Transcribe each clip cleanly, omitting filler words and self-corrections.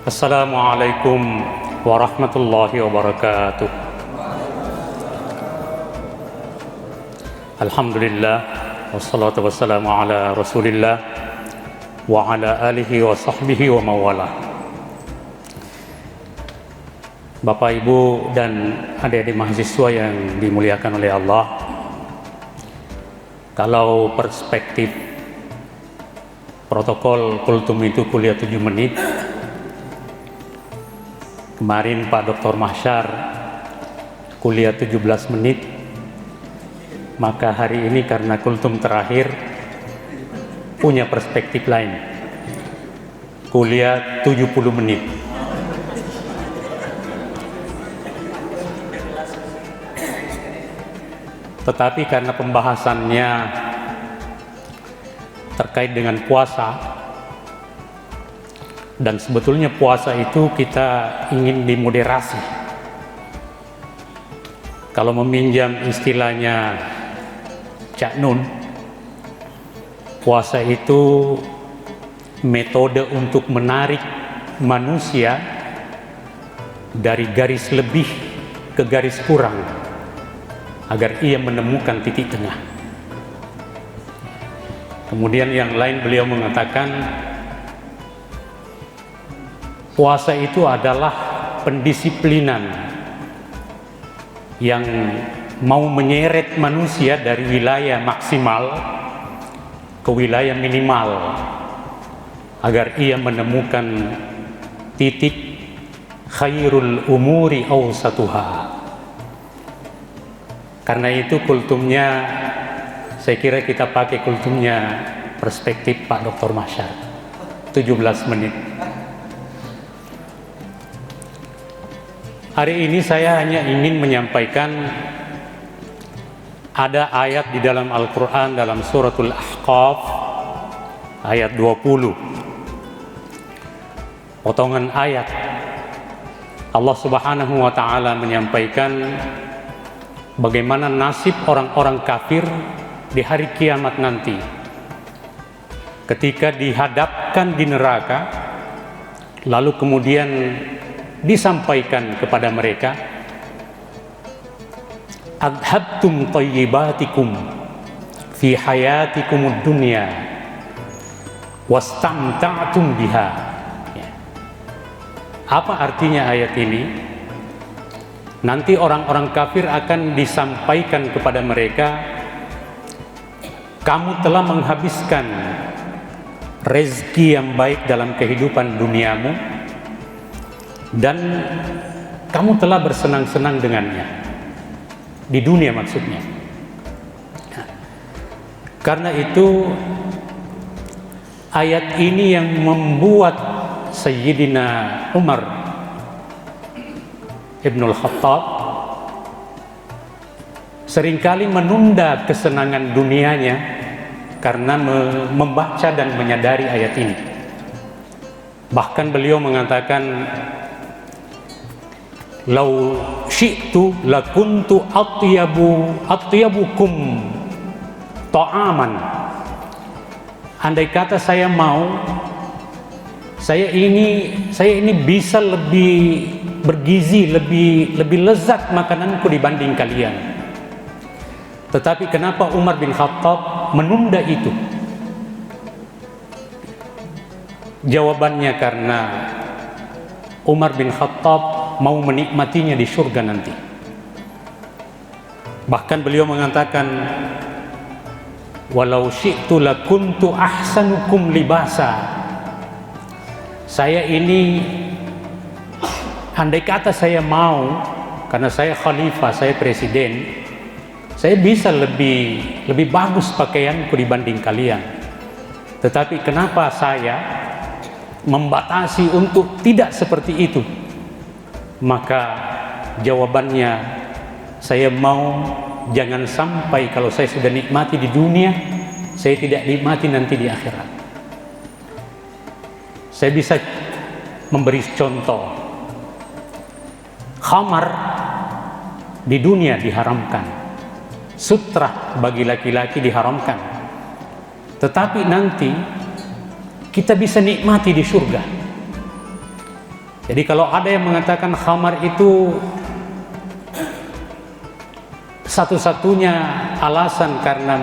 Assalamualaikum warahmatullahi wabarakatuh. Alhamdulillah, wassalatu wassalamu ala rasulillah wa ala alihi wa sahbihi wa mawala. Bapak, Ibu, dan adik-adik mahasiswa yang dimuliakan oleh Allah, kalau perspektif protokol kultum itu kuliah 7 menit, kemarin Pak Dr. Mahsyar kuliah 17 menit, maka hari ini karena kultum terakhir punya perspektif lain, kuliah 70 menit. Tetapi karena pembahasannya terkait dengan puasa, dan sebetulnya puasa itu kita ingin dimoderasi. Kalau meminjam istilahnya Cak Nun, puasa itu metode untuk menarik manusia dari garis lebih ke garis kurang agar ia menemukan titik tengah. Kemudian yang lain beliau mengatakan puasa itu adalah pendisiplinan yang mau menyeret manusia dari wilayah maksimal ke wilayah minimal agar ia menemukan titik khairul umuri awsatuha. Karena itu kultumnya, saya kira kita pakai kultumnya perspektif Pak Dr. Mahsyar 17 menit. Hari ini saya hanya ingin menyampaikan ada ayat di dalam Al-Quran dalam suratul Ahqaf ayat 20, potongan ayat Allah Subhanahu wa ta'ala menyampaikan bagaimana nasib orang-orang kafir di hari kiamat nanti ketika dihadapkan di neraka, lalu kemudian disampaikan kepada mereka, adhabtum tayyibatikum fi hayatikumud dunya wastamta'tum biha. Apa artinya ayat ini? Nanti orang-orang kafir akan disampaikan kepada mereka, kamu telah menghabiskan rezeki yang baik dalam kehidupan duniamu dan kamu telah bersenang-senang dengannya di dunia maksudnya. Karena itu ayat ini yang membuat Sayyidina Umar Ibnul Khattab seringkali menunda kesenangan dunianya karena membaca dan menyadari ayat ini. Bahkan beliau mengatakan, lau syi'tu lakuntu atyabukum ta'aman. Andai kata saya mau, saya ini bisa lebih bergizi, lebih lezat makananku dibanding kalian. Tetapi kenapa Umar bin Khattab menunda itu? Jawabannya karena Umar bin Khattab mau menikmatinya di surga nanti. Bahkan beliau mengatakan, walau syi'tu lakuntu ahsanukum libasa. Saya ini, andai kata saya mau, karena saya khalifah, saya presiden, saya bisa lebih bagus pakaianku dibanding kalian. Tetapi kenapa saya membatasi untuk tidak seperti itu? Maka jawabannya, saya mau jangan sampai kalau saya sudah nikmati di dunia, saya tidak nikmati nanti di akhirat. Saya bisa memberi contoh. Khamar di dunia diharamkan, sutra bagi laki-laki diharamkan, tetapi nanti kita bisa nikmati di surga. Jadi kalau ada yang mengatakan khamar itu satu-satunya alasan karena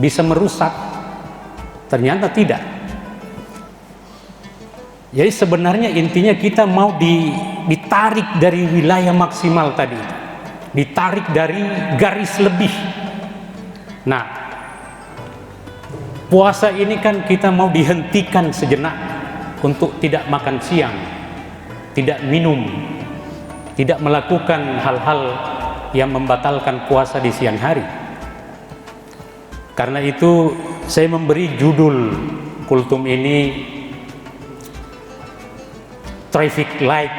bisa merusak, ternyata tidak. Jadi sebenarnya intinya kita mau ditarik dari wilayah maksimal tadi, ditarik dari garis lebih. Nah, puasa ini kan kita mau dihentikan sejenak untuk tidak makan siang, tidak minum, tidak melakukan hal-hal yang membatalkan puasa di siang hari. Karena itu saya memberi judul kultum ini Traffic Light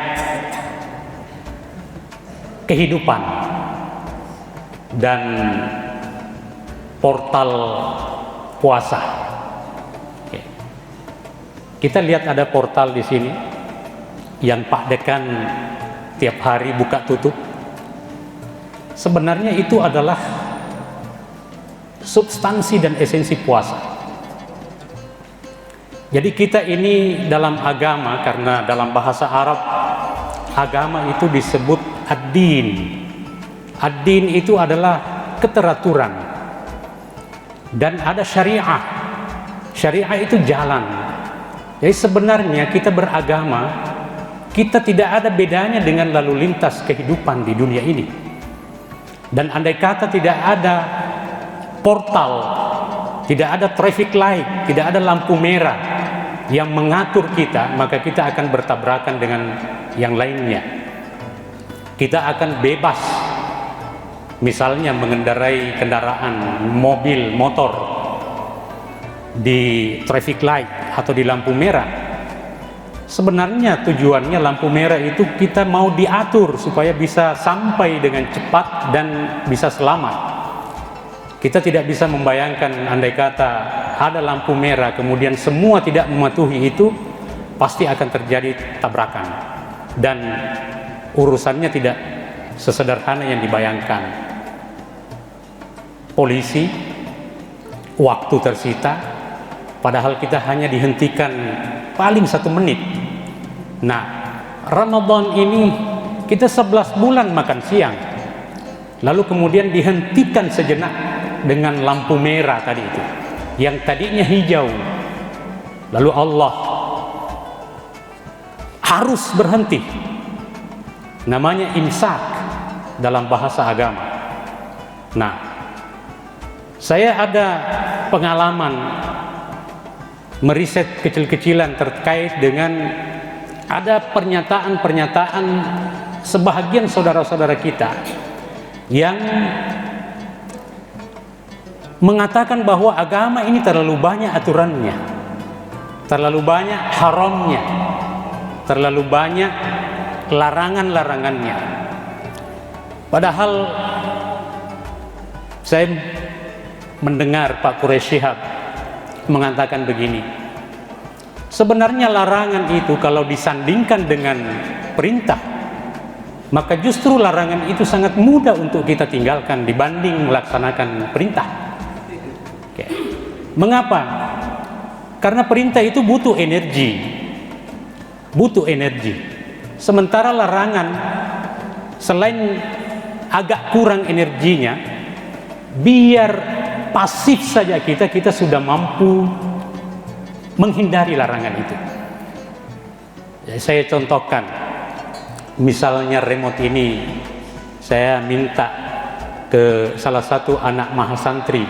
Kehidupan dan Portal Puasa. Oke. Kita lihat ada portal di sini yang Pak Dekan tiap hari buka tutup. Sebenarnya itu adalah substansi dan esensi puasa. Jadi kita ini dalam agama, karena dalam bahasa Arab agama itu disebut ad-din. Ad-din itu adalah keteraturan. Dan ada syariah. Syariah itu jalan. Jadi sebenarnya kita beragama, kita tidak ada bedanya dengan lalu lintas kehidupan di dunia ini. Dan andai kata tidak ada portal, tidak ada traffic light, tidak ada lampu merah yang mengatur kita, maka kita akan bertabrakan dengan yang lainnya. Kita akan bebas, misalnya mengendarai kendaraan, mobil, motor di traffic light atau di lampu merah. Sebenarnya tujuannya lampu merah itu kita mau diatur supaya bisa sampai dengan cepat dan bisa selamat. Kita tidak bisa membayangkan andai kata ada lampu merah kemudian semua tidak mematuhi itu, pasti akan terjadi tabrakan dan urusannya tidak sesederhana yang dibayangkan. Polisi, waktu tersita, padahal kita hanya dihentikan paling 1 menit. Nah, Ramadan ini kita 11 bulan makan siang, lalu kemudian dihentikan sejenak dengan lampu merah tadi itu, yang tadinya hijau, lalu Allah harus berhenti. Namanya imsak dalam bahasa agama. Nah, saya ada pengalaman meriset kecil-kecilan terkait dengan ada pernyataan-pernyataan sebahagian saudara-saudara kita yang mengatakan bahwa agama ini terlalu banyak aturannya, terlalu banyak haramnya, terlalu banyak larangan-larangannya. Padahal saya mendengar Pak Quraish Shihab mengatakan begini, sebenarnya larangan itu kalau disandingkan dengan perintah, maka justru larangan itu sangat mudah untuk kita tinggalkan dibanding melaksanakan perintah. Oke. Mengapa? Karena perintah itu butuh energi, sementara larangan selain agak kurang energinya, biar pasif saja kita sudah mampu menghindari larangan itu. Ya, saya contohkan, misalnya remote ini saya minta ke salah satu anak mahasantri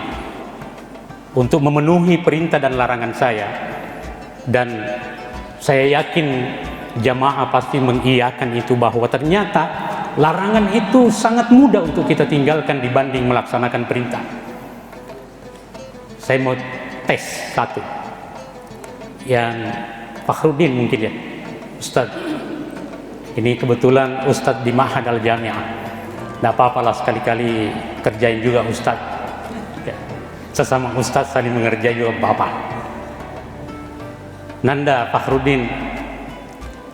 untuk memenuhi perintah dan larangan saya, dan saya yakin jamaah pasti mengiyakan itu, bahwa ternyata larangan itu sangat mudah untuk kita tinggalkan dibanding melaksanakan perintah. Saya mau tes satu yang Fakhrudin mungkin ya, Ustadz. Ini kebetulan Ustadz di Ma'had Al-Jami'ah. Tidak apa-apalah sekali-kali kerjain juga Ustadz. Ya. Sesama Ustadz saling mengerjai juga Bapak. Nanda, Fakhrudin,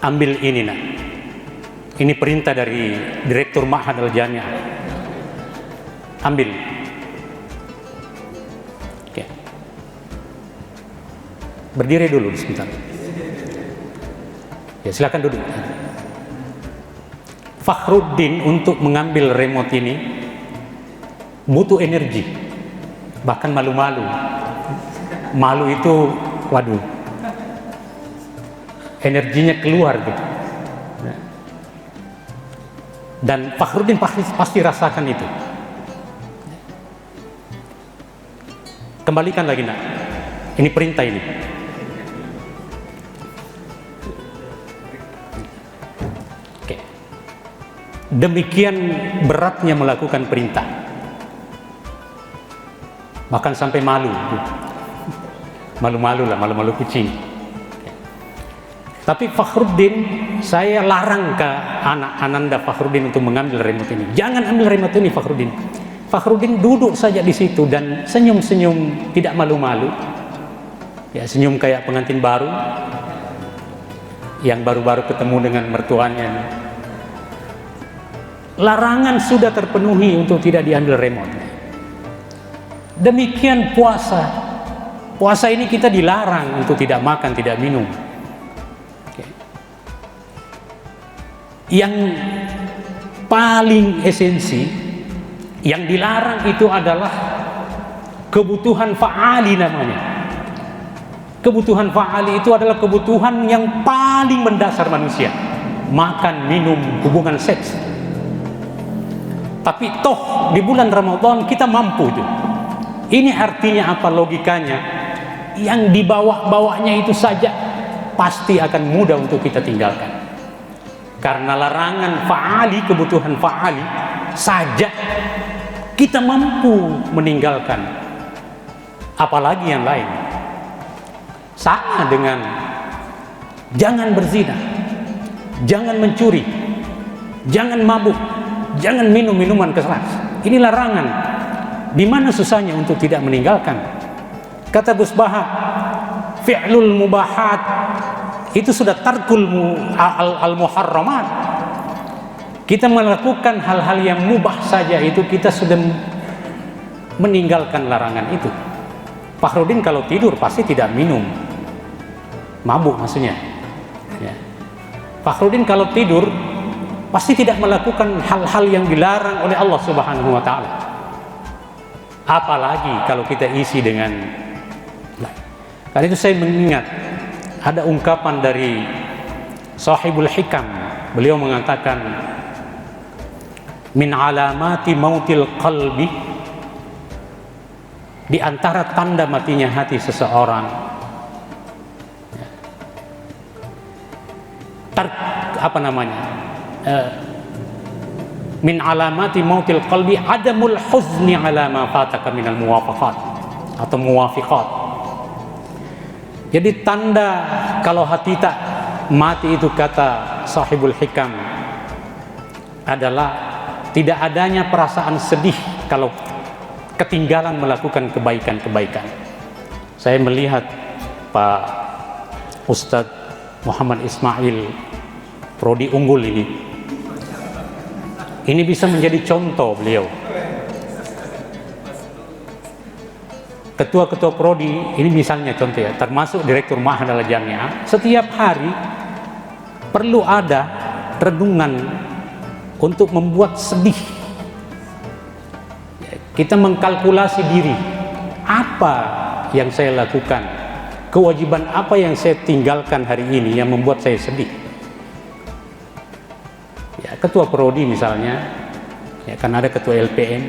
ambil ini nak. Ini perintah dari Direktur Ma'had Al-Jami'ah. Ambil. Oke. Berdiri dulu sebentar. Ya, silakan duduk. Fakhruddin untuk mengambil remote ini butuh energi, bahkan malu-malu. Malu itu, waduh, energinya keluar gitu. Dan Fakhruddin pasti rasakan itu. Kembalikan lagi, nak. Ini perintah ini. Oke. Demikian beratnya melakukan perintah. Bahkan sampai malu. Malu-malu lah, malu-malu kucing. Tapi Fakhruddin, saya larang ke anak Ananda Fakhruddin untuk mengambil remote ini. Jangan ambil remote ini, Fakhruddin. Fakhruddin duduk saja di situ dan senyum-senyum, tidak malu-malu. Ya, senyum kayak pengantin baru yang baru-baru ketemu dengan mertuanya. Larangan sudah terpenuhi untuk tidak diambil remote. Demikian puasa. Puasa ini kita dilarang untuk tidak makan, tidak minum. Yang paling esensi, yang dilarang itu adalah kebutuhan fa'ali namanya. Kebutuhan fa'ali itu adalah kebutuhan yang paling mendasar manusia. Makan, minum, hubungan seks. Tapi toh di bulan Ramadan kita mampu itu. Ini artinya apa logikanya? Yang dibawa-bawanya itu saja pasti akan mudah untuk kita tinggalkan. Karena larangan fa'ali, kebutuhan fa'ali saja kita mampu meninggalkan, apalagi yang lain. Sama dengan jangan berzina, jangan mencuri, jangan mabuk, jangan minum minuman keras. Ini larangan. Di mana susahnya untuk tidak meninggalkan? Kata Gus Baha, fi'lul mubahat itu sudah tarkul al-muharramat. Kita melakukan hal-hal yang mubah saja itu kita sudah meninggalkan larangan itu. Fakhruddin kalau tidur pasti tidak minum, mabuk maksudnya. Ya. Fakhruddin kalau tidur pasti tidak melakukan hal-hal yang dilarang oleh Allah Subhanahu wa taala. Apalagi kalau kita isi dengan, karena itu saya mengingat ada ungkapan dari Sahibul Hikam. Beliau mengatakan, min alamati mautil qalbi, di antara tanda matinya hati seseorang, min alamati mautil qalbi adamul huzni ala ma fataka minal muwafaqat atau muwafiqat. Jadi tanda kalau hati tak mati itu, kata Sahibul Hikam, adalah tidak adanya perasaan sedih kalau ketinggalan melakukan kebaikan-kebaikan. Saya melihat Pak Ustadz Muhammad Ismail, prodi unggul ini bisa menjadi contoh beliau. Ketua-ketua prodi ini misalnya contoh ya, termasuk Direktur Ma'had al-Jami'ah, setiap hari perlu ada renungan untuk membuat sedih. Kita mengkalkulasi diri, apa yang saya lakukan, kewajiban apa yang saya tinggalkan hari ini yang membuat saya sedih. Ya, ketua prodi misalnya, ya kan ada ketua LPM,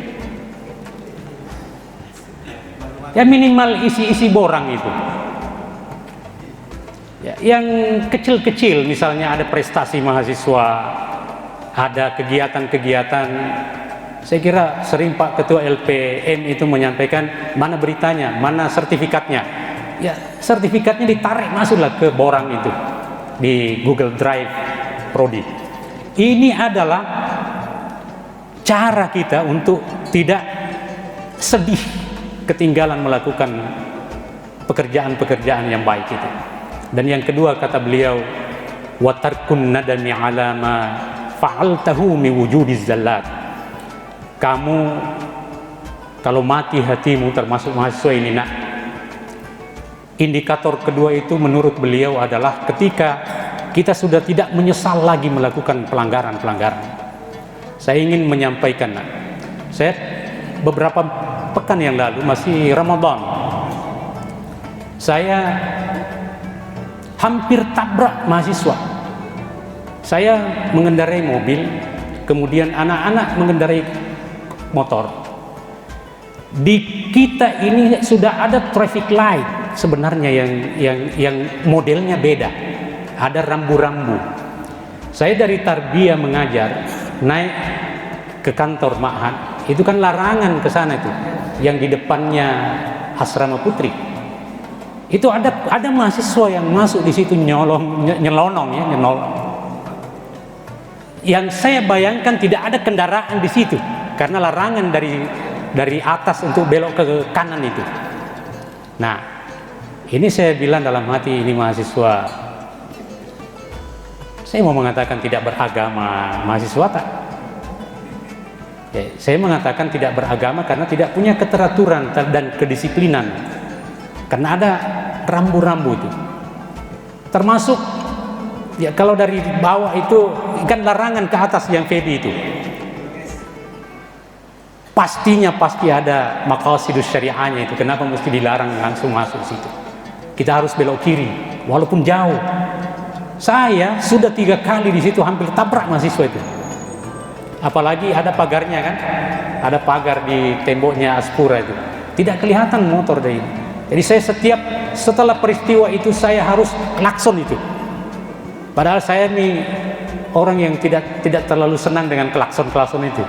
ya minimal isi-isi borang itu. Ya, yang kecil-kecil misalnya ada prestasi mahasiswa, ada kegiatan-kegiatan. Saya kira sering Pak Ketua LPM itu menyampaikan mana beritanya, mana sertifikatnya. Ya, sertifikatnya ditarik masuklah ke borang itu di Google Drive prodi. Ini adalah cara kita untuk tidak sedih ketinggalan melakukan pekerjaan-pekerjaan yang baik itu. Dan yang kedua kata beliau, wa tarkun nadami ala ma fa'altahu mi wujudiz zallat. Kamu kalau mati hatimu, termasuk mahasiswa ini nak, indikator kedua itu menurut beliau adalah ketika kita sudah tidak menyesal lagi melakukan pelanggaran-pelanggaran. Saya ingin menyampaikan, saya beberapa pekan yang lalu, masih Ramadan, saya hampir tabrak mahasiswa. Saya mengendarai mobil, kemudian anak-anak mengendarai motor. Di kita ini sudah ada traffic light sebenarnya yang modelnya beda, ada rambu-rambu. Saya dari Tarbiyah mengajar, naik ke kantor Ma'had, itu kan larangan ke sana itu, yang di depannya asrama putri. Itu ada mahasiswa yang masuk di situ nyelonong. Yang saya bayangkan tidak ada kendaraan di situ karena larangan dari atas untuk belok ke kanan itu. Nah, ini saya bilang dalam hati, ini mahasiswa, saya mau mengatakan tidak beragama, mahasiswa tak? Ya, saya mengatakan tidak beragama karena tidak punya keteraturan dan kedisiplinan. Karena ada rambu-rambu itu. Termasuk, ya kalau dari bawah itu kan larangan ke atas yang Feby itu. Pasti ada maqasidus syariahnya itu. Kenapa mesti dilarang langsung masuk situ? Kita harus belok kiri, walaupun jauh. Saya sudah 3 kali di situ hampir tabrak mahasiswa itu. Apalagi ada pagarnya kan, ada pagar di temboknya Aspura itu. Tidak kelihatan motor dari ini. Jadi saya setelah peristiwa itu saya harus klakson itu. Padahal saya nih orang yang tidak terlalu senang dengan klakson itu.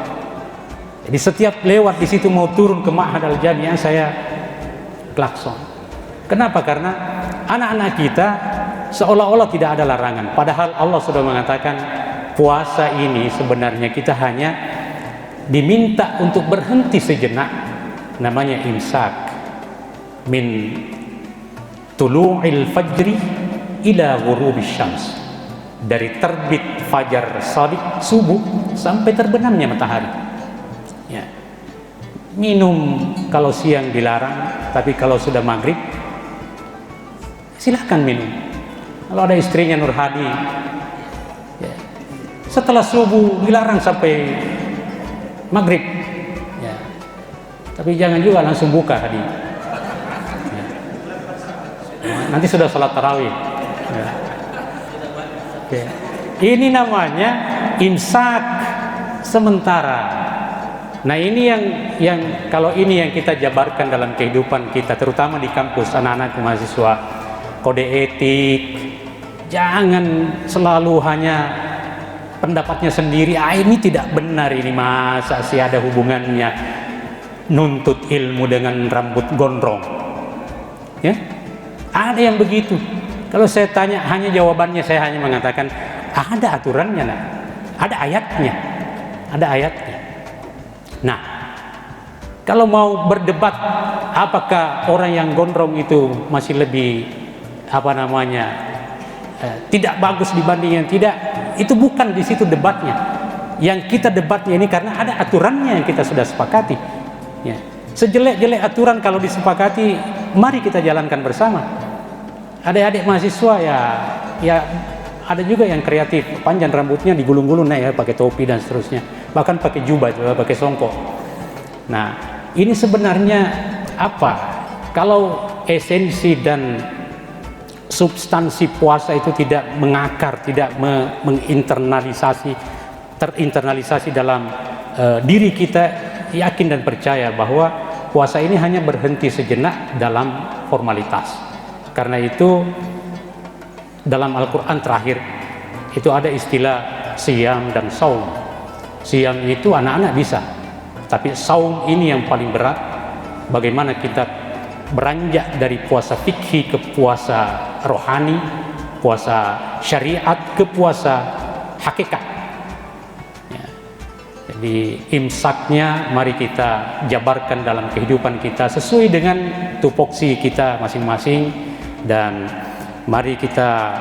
Jadi setiap lewat di situ mau turun ke Ma'had Al-Jami'ah saya klakson. Kenapa? Karena anak-anak kita seolah-olah tidak ada larangan. Padahal Allah sudah mengatakan puasa ini sebenarnya kita hanya diminta untuk berhenti sejenak, namanya imsak, min tulu'il fajri ila ghurubis syams, dari terbit fajar shadiq subuh sampai terbenamnya matahari. Ya. Minum kalau siang dilarang, tapi kalau sudah maghrib silahkan minum. Kalau ada istrinya Nur Hadi, ya, setelah subuh dilarang sampai maghrib, ya. Tapi jangan juga langsung buka Hadi, ya. Nanti sudah sholat tarawih, ya. Ya. Ini namanya imsak sementara. Nah ini yang kalau ini yang kita jabarkan dalam kehidupan kita, terutama di kampus, anak-anak mahasiswa, kode etik, jangan selalu hanya pendapatnya sendiri. Ini tidak benar, ini masa sih ada hubungannya nuntut ilmu dengan rambut gondrong, ya? Ada yang begitu. Kalau saya tanya, hanya jawabannya saya hanya mengatakan ada aturannya, nah. Ada ayatnya. Nah, kalau mau berdebat apakah orang yang gondrong itu masih lebih tidak bagus dibanding yang tidak, itu bukan di situ debatnya. Yang kita debatnya ini karena ada aturannya yang kita sudah sepakati, ya. Sejelek-jelek aturan kalau disepakati, mari kita jalankan bersama. Adik-adik mahasiswa ya ada juga yang kreatif, panjang rambutnya digulung-gulung, ya, pakai topi dan seterusnya, bahkan pakai jubah juga, pakai songkok. Nah, ini sebenarnya apa? Kalau esensi dan substansi puasa itu tidak mengakar, tidak terinternalisasi dalam diri kita, yakin dan percaya bahwa puasa ini hanya berhenti sejenak dalam formalitas. Karena itu dalam Al-Quran terakhir itu ada istilah siyam dan saum. Siyam itu anak-anak bisa, tapi saum ini yang paling berat. Bagaimana kita beranjak dari puasa fikih ke puasa rohani, puasa syariat ke puasa hakikat, ya. Jadi imsaknya mari kita jabarkan dalam kehidupan kita sesuai dengan tupoksi kita masing-masing. Dan mari kita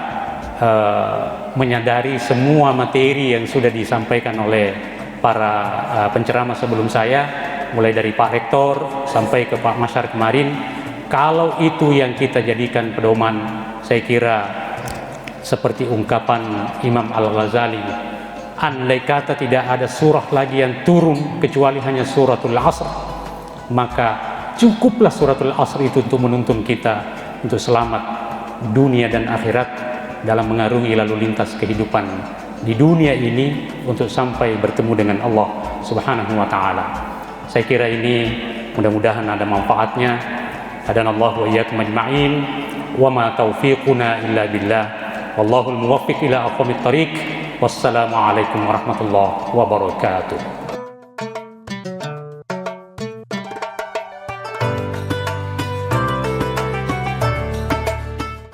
menyadari semua materi yang sudah disampaikan oleh para penceramah sebelum saya, mulai dari Pak Rektor sampai ke Pak Masyar kemarin. Kalau itu yang kita jadikan pedoman, saya kira seperti ungkapan Imam Al-Ghazali, andai kata tidak ada surah lagi yang turun kecuali hanya suratul Asr, maka cukuplah suratul Asr itu untuk menuntun kita untuk selamat dunia dan akhirat dalam mengarungi lalu lintas kehidupan di dunia ini untuk sampai bertemu dengan Allah Subhanahu wa taala. Saya kira ini mudah-mudahan ada manfaatnya. Hadanallahu wa iyyakum ajma'in. Wa ma taufiquna illa billah. Wallahul muwaffiq ila aqwamit thariq. Wassalamu alaikum warahmatullahi wabarakatuh.